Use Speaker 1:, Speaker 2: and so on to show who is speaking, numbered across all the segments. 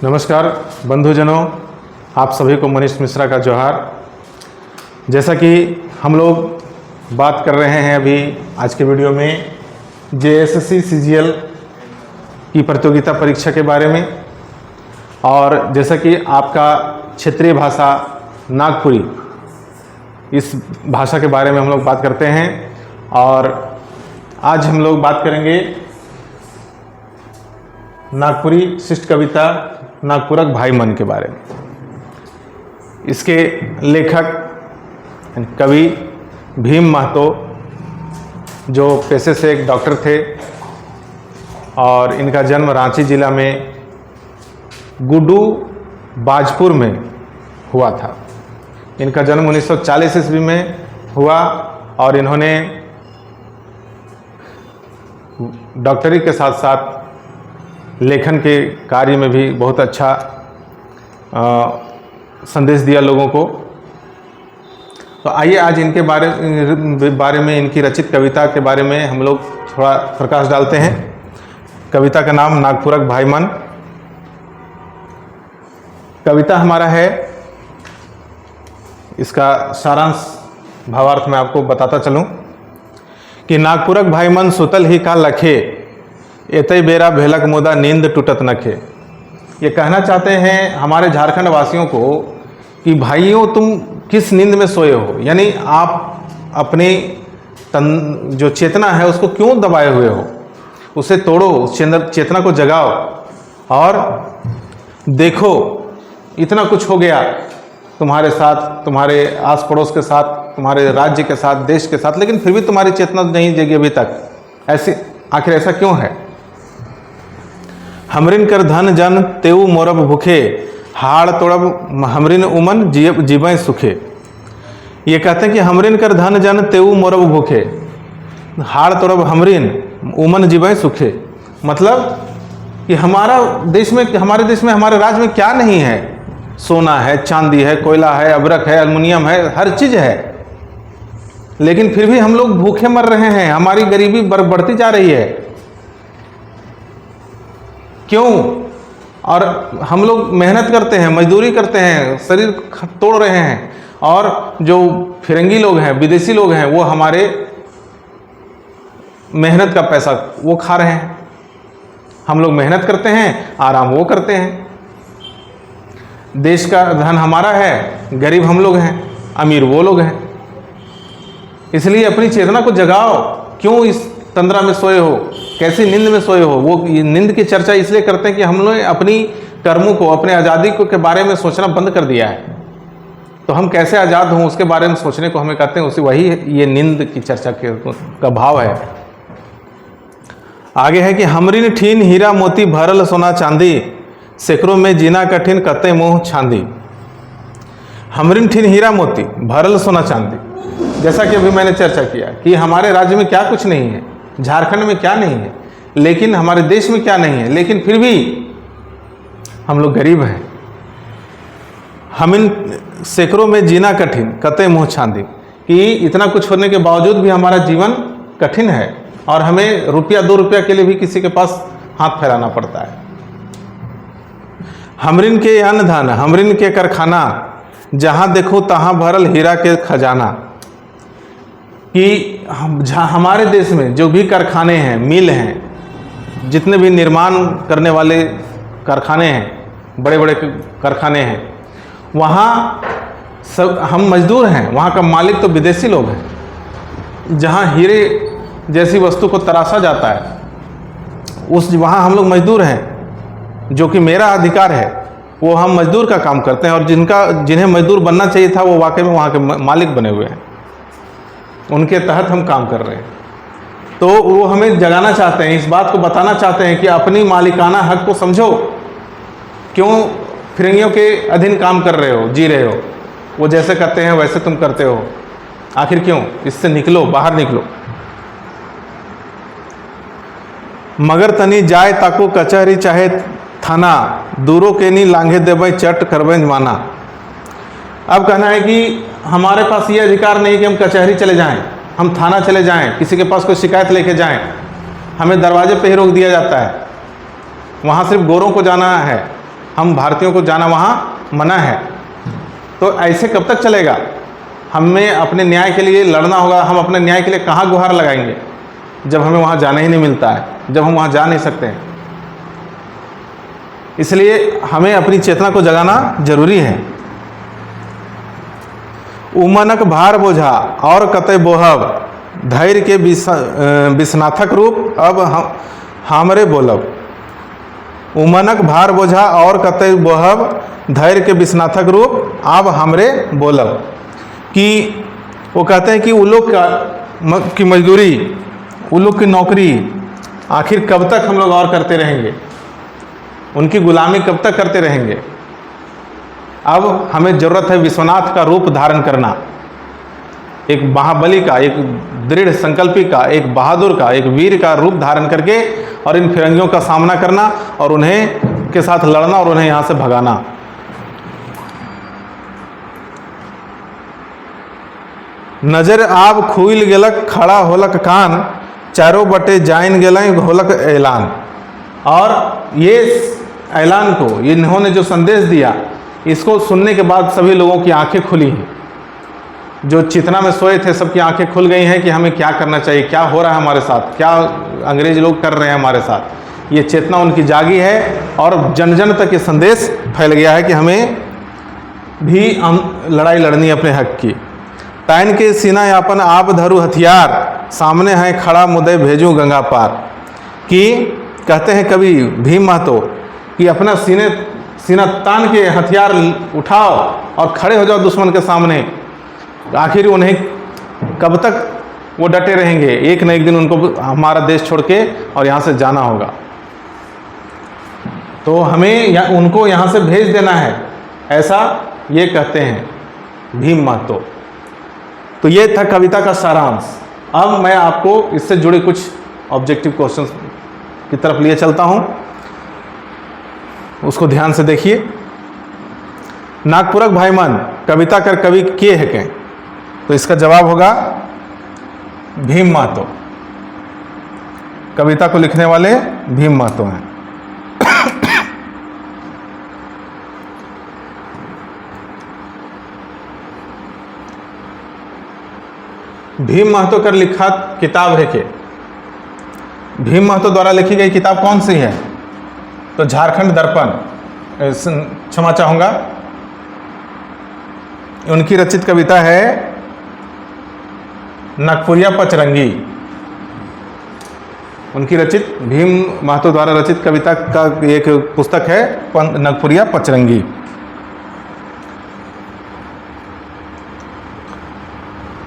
Speaker 1: नमस्कार बंधुजनों, आप सभी को मनीष मिश्रा का जोहार। जैसा कि हम लोग बात कर रहे हैं अभी आज के वीडियो में JSSC CGL की प्रतियोगिता परीक्षा के बारे में, और जैसा कि आपका क्षेत्रीय भाषा नागपुरी, इस भाषा के बारे में हम लोग बात करते हैं। और आज हम लोग बात करेंगे नागपुरी शिष्ट कविता नागपुरक भाई मन के बारे में। इसके लेखक कवि भीम महतो, जो पेशे से एक डॉक्टर थे, और इनका जन्म रांची जिला में गुड्डू बाजपुर में हुआ था। इनका जन्म 1940 ईस्वी में हुआ और इन्होंने डॉक्टरी के साथ साथ लेखन के कार्य में भी बहुत अच्छा संदेश दिया लोगों को। तो आइए आज इनके बारे में इनकी रचित कविता के बारे में हम लोग थोड़ा प्रकाश डालते हैं। कविता का नाम नागपुरक भाई मन। कविता हमारा है, इसका सारांश भावार्थ मैं आपको बताता चलूं कि नागपुरक भाई मन सुतल ही का लखे, एतई बेरा भेलक मुदा नींद टूटत नखे। ये कहना चाहते हैं हमारे झारखंड वासियों को कि भाइयों, तुम किस नींद में सोए हो, यानी आप अपनी जो चेतना है उसको क्यों दबाए हुए हो, उसे तोड़ो, उस चेतना को जगाओ और देखो इतना कुछ हो गया तुम्हारे साथ, तुम्हारे आस पड़ोस के साथ, तुम्हारे राज्य के साथ, देश के साथ, लेकिन फिर भी तुम्हारी चेतना नहीं जगी अभी तक। आखिर ऐसा क्यों है? हमरिन कर धन जन तेऊ मोरब भूखे, हाड़ तोड़ब हमरिन उमन जीवें सुखे। ये कहते हैं कि हमरिन कर धन जन तेऊ मोरब भूखे, हाड़ तोड़ब हमरिन उमन जीवें सुखे। मतलब कि हमारे देश में, हमारे राज्य में क्या नहीं है? सोना है, चांदी है, कोयला है, अबरक है, एल्युमिनियम है, हर चीज़ है, लेकिन फिर भी हम लोग भूखे मर रहे हैं। हमारी गरीबी बढ़ती जा रही है। क्यों? और हम लोग मेहनत करते हैं, मजदूरी करते हैं, शरीर तोड़ रहे हैं, और जो फिरंगी लोग हैं, विदेशी लोग हैं, वो हमारे मेहनत का पैसा वो खा रहे हैं। हम लोग मेहनत करते हैं, आराम वो करते हैं। देश का धन हमारा है, गरीब हम लोग हैं, अमीर वो लोग हैं। इसलिए अपनी चेतना को जगाओ। क्यों इस तंद्रा में सोए हो, कैसी नींद में सोए हो? वो नींद की चर्चा इसलिए करते हैं कि हम लोग अपनी कर्मों को, अपने आज़ादी को के बारे में सोचना बंद कर दिया है। तो हम कैसे आज़ाद हों उसके बारे में सोचने को हमें कहते हैं, उसी वही ये नींद की चर्चा का भाव है। आगे है कि हमरिन ठीन हीरा मोती भरल सोना चांदी, सैकड़ों में जीना कठिन कते मुँह छांदी। हमरिन ठीन हीरा मोती भरल सोना चांदी, जैसा कि अभी मैंने चर्चा किया कि हमारे राज्य में क्या कुछ नहीं है, झारखंड में क्या नहीं है, लेकिन हमारे देश में क्या नहीं है, लेकिन फिर भी हम लोग गरीब हैं। हम इन सैकड़ों में जीना कठिन कते मुँह छांदी, कि इतना कुछ होने के बावजूद भी हमारा जीवन कठिन है और हमें रुपया 2 रुपया के लिए भी किसी के पास हाथ फैलाना पड़ता है। हमरिन के अन्न धन हमरिन के कारखाना, जहाँ देखो तहाँ भरल हीरा के खजाना। कि हमारे देश में जो भी कारखाने हैं, मिल हैं, जितने भी निर्माण करने वाले कारखाने हैं, बड़े बड़े कारखाने हैं, वहाँ सब हम मजदूर हैं। वहाँ का मालिक तो विदेशी लोग हैं। जहाँ हीरे जैसी वस्तु को तराशा जाता है, वहाँ हम लोग मजदूर हैं। जो कि मेरा अधिकार है, वो हम मजदूर का काम करते हैं, और जिन्हें मजदूर बनना चाहिए था वो वाकई में वहाँ के मालिक बने हुए हैं। उनके तहत हम काम कर रहे हैं। तो वो हमें जगाना चाहते हैं, इस बात को बताना चाहते हैं कि अपनी मालिकाना हक को समझो। क्यों फिरंगियों के अधीन काम कर रहे हो, जी रहे हो? वो जैसे करते हैं वैसे तुम करते हो। आखिर क्यों? इससे निकलो, बाहर निकलो। मगर तनी जाए ताको कचहरी चाहे थाना, दूरों के नी लांघे देवे चट करबे माना। अब कहना है कि हमारे पास ये अधिकार नहीं कि हम कचहरी चले जाएं, हम थाना चले जाएं, किसी के पास कोई शिकायत लेके जाएं। हमें दरवाजे पे ही रोक दिया जाता है। वहाँ सिर्फ गोरों को जाना है, हम भारतीयों को जाना वहाँ मना है। तो ऐसे कब तक चलेगा? हमें अपने न्याय के लिए लड़ना होगा। हम अपने न्याय के लिए कहाँ गुहार लगाएंगे जब हमें वहाँ जाना ही नहीं मिलता है, जब हम वहाँ जा नहीं सकते हैं। इसलिए हमें अपनी चेतना को जगाना जरूरी है। उमनक भार बोझा और कतई बोहब, धैर्य के विस्नाथक रूप अब हमरे बोलब। उमनक भार बोझा और कतई बोहब, धैर्य के विस्नाथक रूप अब हमरे बोलब। कि वो कहते हैं कि उन लोग की मजदूरी, उन लोग की नौकरी आखिर कब तक हम लोग और करते रहेंगे? उनकी गुलामी कब तक करते रहेंगे? अब हमें ज़रूरत है विश्वनाथ का रूप धारण करना, एक महाबली का, एक दृढ़ संकल्पी का, एक बहादुर का, एक वीर का रूप धारण करके और इन फिरंगियों का सामना करना और उन्हें के साथ लड़ना और उन्हें यहाँ से भगाना। नजर आब खुल गेलक खड़ा होलक कान, चारों बटे जाइन गेलें होलक ऐलान। और ये ऐलान को, इन्होंने जो संदेश दिया, इसको सुनने के बाद सभी लोगों की आंखें खुली हैं। जो चेतना में सोए थे सबकी आंखें खुल गई हैं कि हमें क्या करना चाहिए, क्या हो रहा है हमारे साथ, क्या अंग्रेज लोग कर रहे हैं हमारे साथ। ये चेतना उनकी जागी है और जन जन तक ये संदेश फैल गया है कि हमें भी लड़ाई लड़नी अपने हक की। ताइन के सीना यापन आप धरु हथियार, सामने है खड़ा मुदय भेजूं गंगा पार। कि कहते हैं कवि भीम महतो कि अपना सीना तान के हथियार उठाओ और खड़े हो जाओ दुश्मन के सामने। आखिर उन्हें कब तक वो डटे रहेंगे? एक न एक दिन उनको हमारा देश छोड़ के और यहाँ से जाना होगा। तो हमें उनको यहाँ से भेज देना है, ऐसा ये कहते हैं भीम महतो। तो ये था कविता का सारांश। अब मैं आपको इससे जुड़े कुछ ऑब्जेक्टिव क्वेश्चंस की तरफ लिए चलता हूँ, उसको ध्यान से देखिए। नागपुरक भाई मन कविता कर कवि के है के? तो इसका जवाब होगा भीम महतो। कविता को लिखने वाले भीम महतो हैं। भीम महतो कर लिखा किताब है के? भीम महतो द्वारा लिखी गई किताब कौन सी है? तो झारखंड दर्पण, क्षमा चाहूंगा, उनकी रचित कविता है नागपुरिया पचरंगी। उनकी रचित भीम महतो द्वारा रचित कविता का एक पुस्तक है नागपुरिया पचरंगी।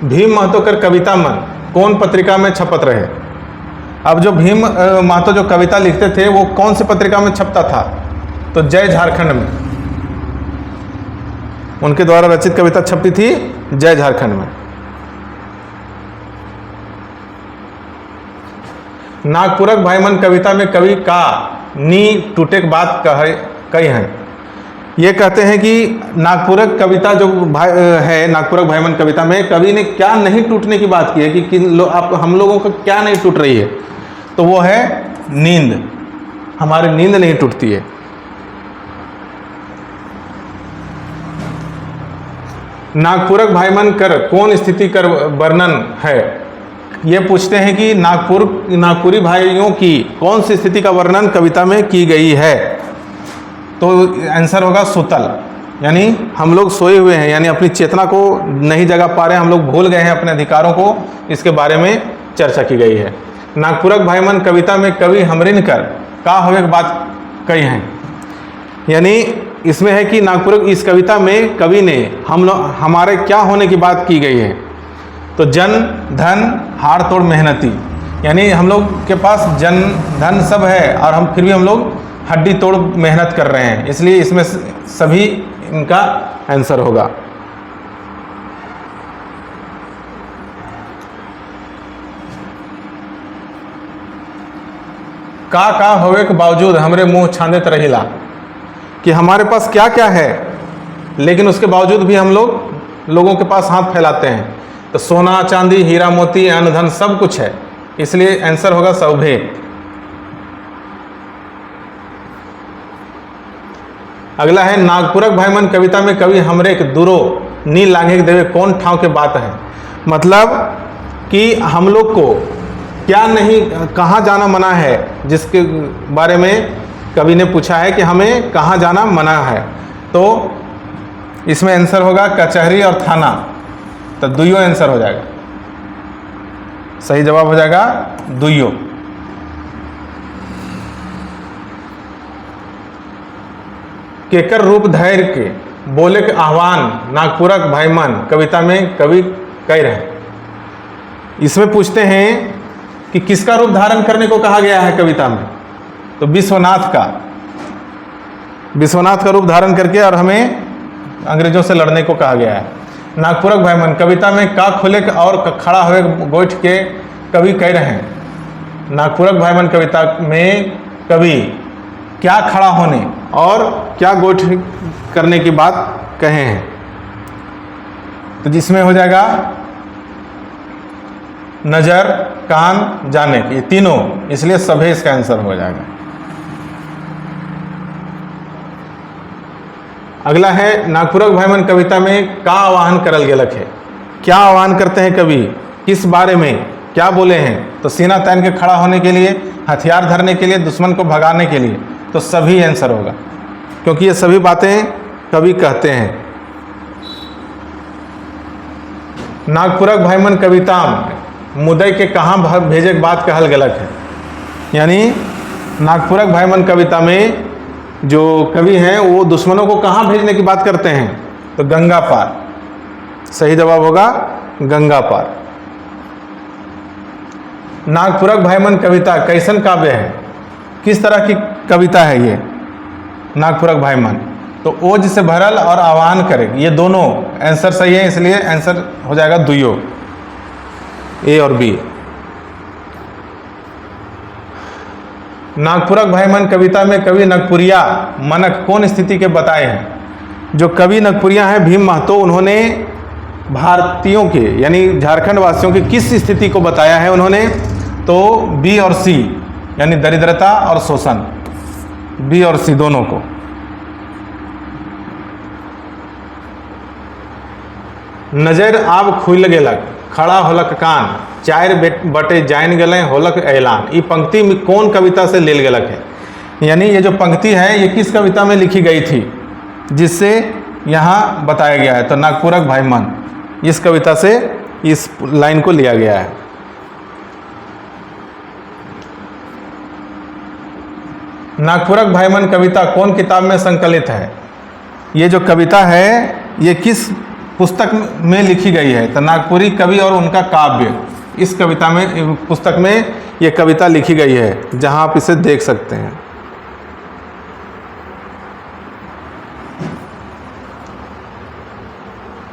Speaker 1: भीम महतो कर कविता मन कौन पत्रिका में छपत रहे? अब जो भीम महतो जो कविता लिखते थे वो कौन सी पत्रिका में छपता था? तो जय झारखंड में। उनके द्वारा रचित कविता छपती थी जय झारखंड में। नागपुरक भाई मन कविता में कवि का नी टूटे बात कही है। ये कहते हैं कि नागपुरक कविता जो है, नागपुरक भाई मन कविता में कवि ने क्या नहीं टूटने की बात की है कि हम लोगों का क्या नहीं टूट रही है? तो वो है नींद। हमारी नींद नहीं टूटती है। नागपुरक भाई मन कर कौन स्थिति कर वर्णन है? ये पूछते हैं कि नागपुरी भाइयों की कौन सी स्थिति का वर्णन कविता में की गई है? तो आंसर होगा सुतल, यानी हम लोग सोए हुए हैं, यानी अपनी चेतना को नहीं जगा पा रहे हैं, हम लोग भूल गए हैं अपने अधिकारों को। इसके बारे में चर्चा की गई है। नागपुरक भाई मन कविता में कवि हमरिन कर का होवे की बात कही है, यानी इसमें है कि नागपुरक इस कविता में कवि ने हमारे क्या होने की बात की गई है। तो जन धन हाड़ तोड़ मेहनती, यानी हम लोग के पास जन धन सब है और हम फिर भी हम लोग हड्डी तोड़ मेहनत कर रहे हैं, इसलिए इसमें सभी इनका आंसर होगा। का होवे के बावजूद हमरे मुंह छांदेत रहिला, कि हमारे पास क्या क्या है लेकिन उसके बावजूद भी हम लोगों के पास हाथ फैलाते हैं। तो सोना चांदी हीरा मोती अन्न धन सब कुछ है, इसलिए आंसर होगा सौभे। अगला है नागपुरक भाई मन कविता में कवि हमरे के दूरो नी लांघे के देवे कौन ठाव के बात है। मतलब कि हम लोग को क्या नहीं कहाँ जाना मना है, जिसके बारे में कवि ने पूछा है कि हमें कहाँ जाना मना है। तो इसमें आंसर होगा कचहरी और थाना। तो दुइयो आंसर हो जाएगा, सही जवाब हो जाएगा दुइयो। केकर रूप धैर्य के बोले के आह्वान नागपुरक भाई मन कविता में कवि कह रहे। इसमें पूछते हैं कि किसका रूप धारण करने को कहा गया है कविता में। तो विश्वनाथ का रूप धारण करके और हमें अंग्रेजों से लड़ने को कहा गया है। नागपुरक भाई मन कविता में का खुले और खड़ा हुए गोठ के कवि कह रहे हैं। नागपुरक भाई मन कविता में कवि क्या खड़ा होने और क्या गोठ करने की बात कहे हैं। तो जिसमें हो जाएगा नजर, कान, जाने, ये तीनों, इसलिए सभी इसका आंसर हो जाएगा। अगला है नागपुरक भाई मन कविता में का आह्वान करल गेलक है। क्या आह्वान करते हैं कवि, किस बारे में क्या बोले हैं। तो सीना तान के खड़ा होने के लिए, हथियार धरने के लिए, दुश्मन को भगाने के लिए। तो सभी आंसर होगा, क्योंकि ये सभी बातें कवि कहते हैं। नागपुरक भाई मन कविता मुदई के कहाँ भेजे के बात कहल गलत है। यानी नागपुरक भाई मन कविता में जो कवि हैं वो दुश्मनों को कहाँ भेजने की बात करते हैं। तो गंगा पार, सही जवाब होगा गंगा पार। नागपुरक भाई मन कविता कैसन काव्य है, किस तरह की कविता है ये नागपुरक भाई मन। तो ओज से भरल और आह्वान करे, ये दोनों आंसर सही है, इसलिए आंसर हो जाएगा दुइयो, ए और बी। नागपुरक भाई मन कविता में कवि नगपुरिया मनक कौन स्थिति के बताए हैं। जो कवि नगपुरिया हैं भीम महतो, उन्होंने भारतीयों के यानी झारखंड वासियों की किस स्थिति को बताया है उन्होंने। तो बी और सी, यानी दरिद्रता और शोषण, बी और सी दोनों को। नजर आब खुल गेलक खड़ा होलक कान, चार बटे जान गए होलक ऐलान। ये पंक्ति में कौन कविता से लेल गेलक है। यानी ये जो पंक्ति है ये किस कविता में लिखी गई थी, जिससे यहाँ बताया गया है। तो नागपुरक भाई मन, इस कविता से इस लाइन को लिया गया है। नागपुरक भाई मन कविता कौन किताब में संकलित है। ये जो कविता है ये किस पुस्तक में लिखी गई है। तो नागपुरी कवि और उनका काव्य, इस कविता में पुस्तक में ये कविता लिखी गई है, जहां आप इसे देख सकते हैं।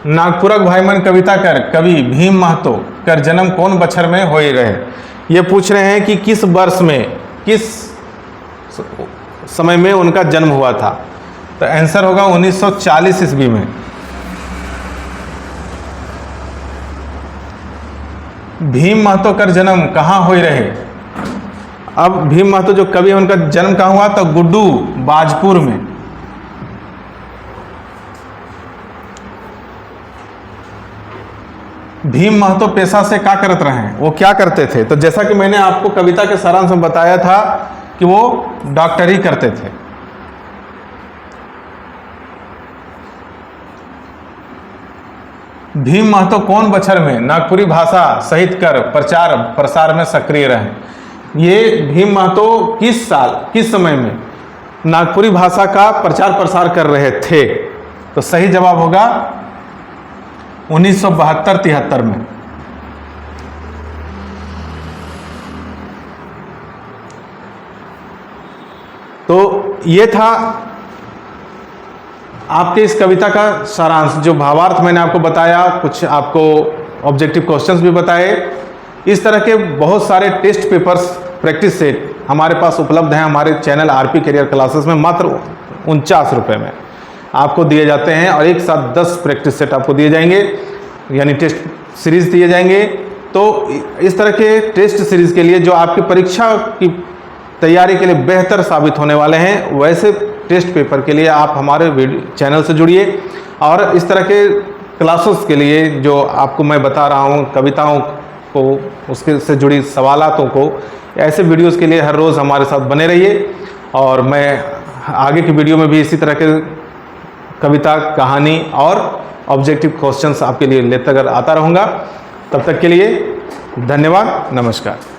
Speaker 1: नागपुरक भाई मन कविता कर कवि भीम महतो कर जन्म कौन बछर में होए रहे। ये पूछ रहे हैं कि किस वर्ष में, किस समय में उनका जन्म हुआ था। तो आंसर होगा 1940 ईस्वी में। भीम महतो का जन्म कहाँ हो रहे। अब भीम महतो जो कवि है उनका जन्म कहाँ हुआ। तो गुड्डू बाजपुर में। भीम महतो पेशा से क्या करते रहे, वो क्या करते थे। तो जैसा कि मैंने आपको कविता के सारांश में बताया था कि वो डॉक्टरी करते थे। भीम महतो कौन बछर में नागपुरी भाषा सहित कर प्रचार प्रसार में सक्रिय रहे। ये भीम महतो किस साल, किस समय में नागपुरी भाषा का प्रचार प्रसार कर रहे थे। तो सही जवाब होगा 1972-73 में। तो ये था आपके इस कविता का सारांश। जो भावार्थ मैंने आपको बताया, कुछ आपको ऑब्जेक्टिव क्वेश्चंस भी बताए। इस तरह के बहुत सारे टेस्ट पेपर्स प्रैक्टिस सेट हमारे पास उपलब्ध हैं हमारे चैनल आरपी करियर क्लासेस में। मात्र 49 रुपये में आपको दिए जाते हैं और एक साथ 10 प्रैक्टिस सेट आपको दिए जाएंगे, यानी टेस्ट सीरीज दिए जाएंगे। तो इस तरह के टेस्ट सीरीज के लिए जो आपकी परीक्षा की तैयारी के लिए बेहतर साबित होने वाले हैं, वैसे टेस्ट पेपर के लिए आप हमारे चैनल से जुड़िए। और इस तरह के क्लासेस के लिए जो आपको मैं बता रहा हूँ, कविताओं को, उसके से जुड़ी सवालों को, ऐसे वीडियोस के लिए हर रोज़ हमारे साथ बने रहिए। और मैं आगे की वीडियो में भी इसी तरह के कविता, कहानी और ऑब्जेक्टिव क्वेश्चंस आपके लिए लेकर आता रहूँगा। तब तक के लिए धन्यवाद, नमस्कार।